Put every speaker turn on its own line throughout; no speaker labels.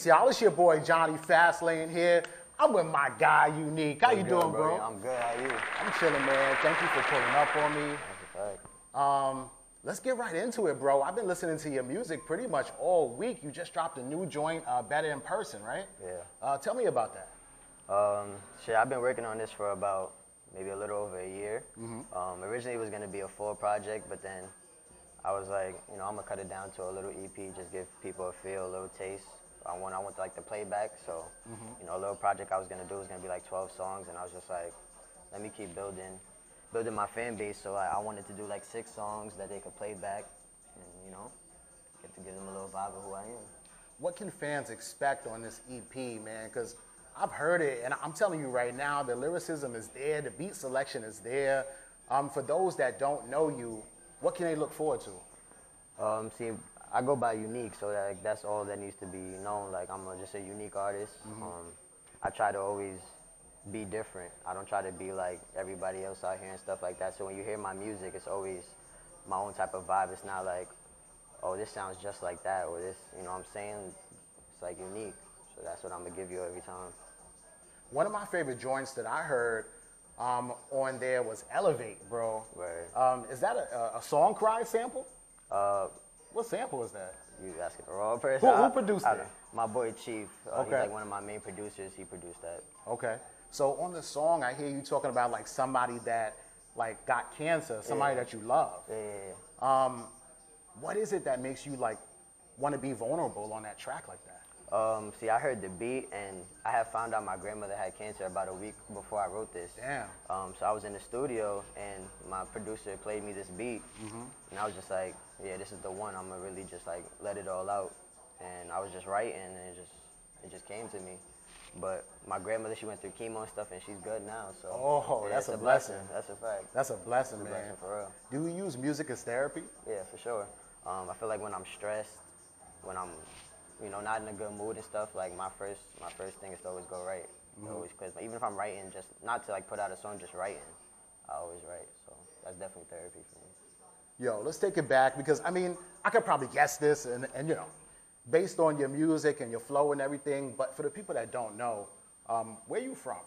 Peace, y'all. It's your boy Johnny Fastlane here. I'm with my guy Uneak. How you doing, bro?
I'm good. How you?
I'm chilling, man. Thank you for pulling up on me.
That's a fact.
Let's get right into it, bro. I've been listening to your music pretty much all week. You just dropped a new joint, Better in Person, right?
Yeah.
Tell me about that.
I've been working on this for about maybe a little over a year. Originally it was gonna be a full project, but then I was like, I'm gonna cut it down to a little EP, just give people a feel, a little taste. I want like the playback, so a little project I was gonna do was gonna be like 12 songs, and I was just like, let me keep building my fan base. So I wanted to do like 6 songs that they could play back, and get to give them a little vibe of who I am.
What can fans expect on this EP, man? Because I've heard it, and I'm telling you right now, the lyricism is there, the beat selection is there. For those that don't know you, what can they look forward to?
See, I go by Uneak, so that's all that needs to be known. Like, I'm just a unique artist. I try to always be different. I don't try to be like everybody else out here and stuff like that. So when you hear my music, it's always my own type of vibe. It's not like, oh, this sounds just like that, or this, what I'm saying? It's like unique. So that's what I'm gonna give you every time.
One of my favorite joints that I heard on there was Elevate, bro.
Right.
Is that a Song Cry sample? What sample is that?
You asking the wrong person.
Who produced it?
My boy Chief.
Okay.
He's like one of my main producers. He produced that.
Okay. So on the song, I hear you talking about like somebody that like got cancer, somebody that you love.
Yeah.
What is it that makes you like want to be vulnerable on that track like that?
See, I heard the beat, and I had found out my grandmother had cancer about a week before I wrote this.
Damn.
So I was in the studio, and my producer played me this beat, and I was just like, yeah, this is the one. I'm gonna really just like let it all out. And I was just writing, and it just came to me. But my grandmother, she went through chemo and stuff, and she's good now. So yeah,
that's a blessing.
That's a fact.
That's a blessing, man.
Blessing for real.
Do you use music as therapy?
Yeah, for sure. I feel like when I'm stressed, when I'm not in a good mood and stuff, like my first thing is to always go write. Always, cause even if I'm writing, just not to like put out a song, just writing, I always write. So that's definitely therapy for me.
Yo, let's take it back, because I mean, I could probably guess this, and based on your music and your flow and everything, but for the people that don't know, where you from?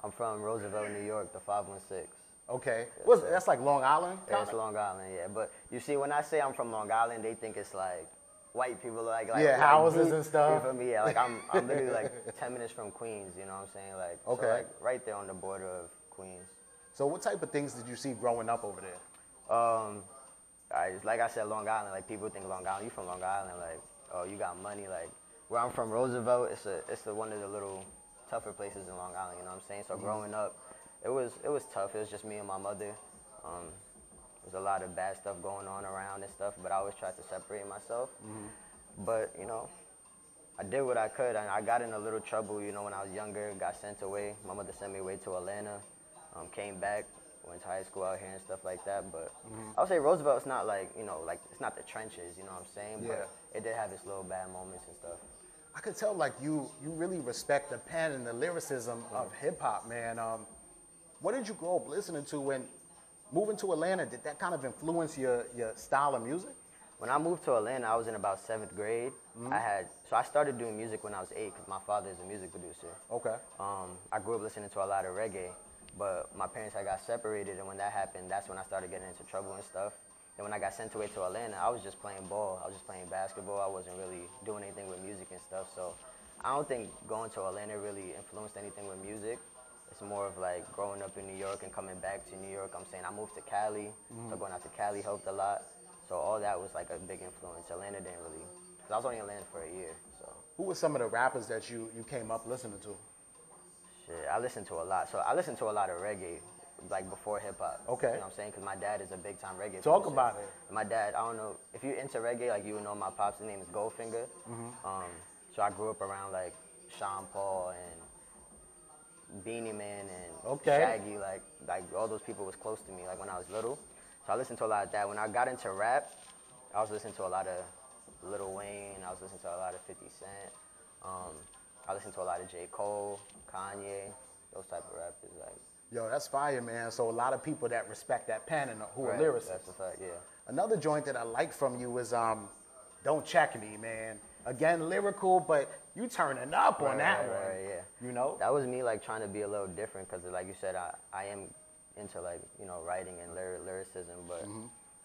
I'm from Roosevelt, New York, the 516.
Okay.
Yes,
That's like Long Island?
Yeah, it's Long Island, yeah. But you see, when I say I'm from Long Island, they think it's like white people like
houses and stuff.
You feel me? Yeah, like I'm literally like 10 minutes from Queens, you know what I'm saying? Like,
okay.
So like right there on the border of Queens.
So what type of things did you see growing up over there?
Like I said, Long Island, like people think Long Island, you from Long Island, like, oh, you got money. Like where I'm from, Roosevelt, it's one of the little tougher places in Long Island, you know what I'm saying? So growing up, it was tough. It was just me and my mother. There's a lot of bad stuff going on around and stuff, but I always tried to separate myself. But, I did what I could, and I got in a little trouble, when I was younger, got sent away. My mother sent me away to Atlanta, came back, went to high school out here and stuff like that. But I would say Roosevelt's not like, like it's not the trenches, you know what I'm saying?
Yeah.
But it did have its little bad moments and stuff.
I could tell like you really respect the pen and the lyricism of hip hop, man. What did you grow up listening to when moving to Atlanta? Did that kind of influence your style of music?
When I moved to Atlanta, I was in about 7th grade. So I started doing music when I was 8 because my father is a music producer.
Okay.
I grew up listening to a lot of reggae, but my parents had got separated, and when that happened, that's when I started getting into trouble and stuff. And when I got sent away to Atlanta, I was just playing ball. I was just playing basketball. I wasn't really doing anything with music and stuff. So I don't think going to Atlanta really influenced anything with music. It's more of like growing up in New York and coming back to New York. I'm saying I moved to Cali, so going out to Cali helped a lot. So all that was like a big influence. Atlanta didn't really, because I was only in Atlanta for a year. So
who were some of the rappers that you came up listening to?
Shit, I listened to a lot. So I listened to a lot of reggae, like before hip hop.
Okay.
You know what I'm saying? Because my dad is a big time reggae
Talk
producer.
about it.
My dad, I don't know, if you're into reggae, like you would know my pops, his name is Goldfinger. So I grew up around like Sean Paul and Beanie Man and Shaggy, like all those people was close to me, like when I was little. So I listened to a lot of that. When I got into rap, I was listening to a lot of Lil Wayne. I was listening to a lot of 50 Cent. I listened to a lot of J. Cole, Kanye, those type of rappers. Like,
yo, that's fire, man. So a lot of people that respect that pen and who are
right,
lyricists.
that's a fact, yeah.
Another joint that I like from you is Don't Check Me, man. Again, lyrical, but you turning up on that one.
Right, yeah.
You know?
That was me like trying to be a little different because, like you said, I am into like writing and lyricism, but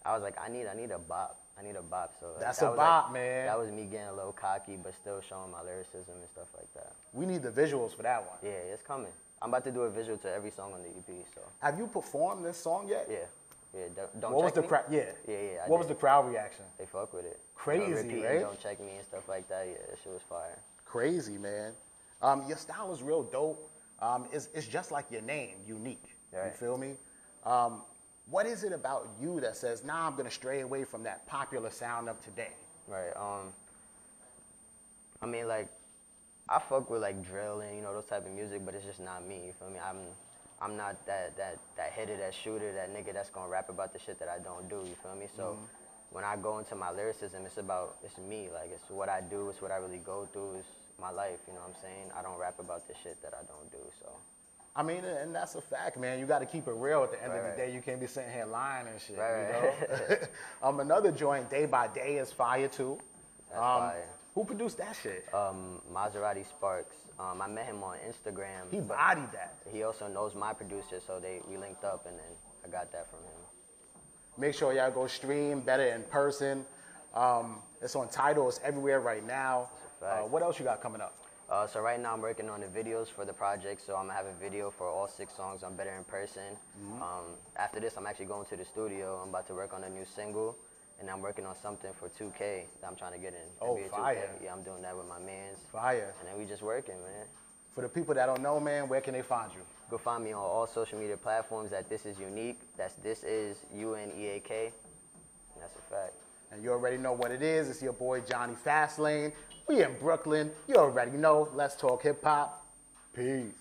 I was like I need a bop. I need a bop. So like,
That's a bop,
like,
man.
That was me getting a little cocky, but still showing my lyricism and stuff like that.
We need the visuals for that one.
Yeah, it's coming. I'm about to do a visual to every song on the EP. So.
Have you performed this song yet?
Yeah. Yeah, don't
what was
check
the
me?
crowd? Yeah.
Yeah.
What was the crowd reaction?
They fuck with it.
Crazy,
repeating,
right?
Don't check me and stuff like that. Yeah, that shit was fire.
Crazy, man. Your style is real dope. It's just like your name, Unique.
Right.
You feel me? What is it about you that says, nah, I'm gonna stray away from that popular sound of today?
Right. I mean, like, I fuck with like drill and those type of music, but it's just not me. You feel me? I'm not that hitter, that shooter, that nigga that's gonna rap about the shit that I don't do. You feel me? So when I go into my lyricism, it's me. Like, it's what I do. It's what I really go through. It's my life. You know what I'm saying? I don't rap about the shit that I don't do. So.
I mean, and that's a fact, man. You got to keep it real at the end of the day. You can't be sitting here lying and shit, you know? Another joint, Day by Day, is fire, too.
That's fire.
Who produced that shit?
Maserati Sparks. I met him on Instagram.
He bodied that.
He also knows my producer, so we linked up, and then I got that from him.
Make sure y'all go stream Better in Person. It's on Tidal. It's everywhere right now. What else you got coming up?
So right now I'm working on the videos for the project, so I'm going to have a video for all 6 songs on Better in Person. After this, I'm actually going to the studio. I'm about to work on a new single, and I'm working on something for 2K that I'm trying to get in.
Oh, fire.
2K. Yeah, I'm doing that with my mans.
Fire.
And then we just working, man.
For the people that don't know, man, where can they find you?
Go find me on all social media platforms at This Is Unique. That's This Is Uneak. And that's a fact.
And you already know what it is. It's your boy Johnny Fastlane. We in Brooklyn. You already know. Let's talk hip hop. Peace.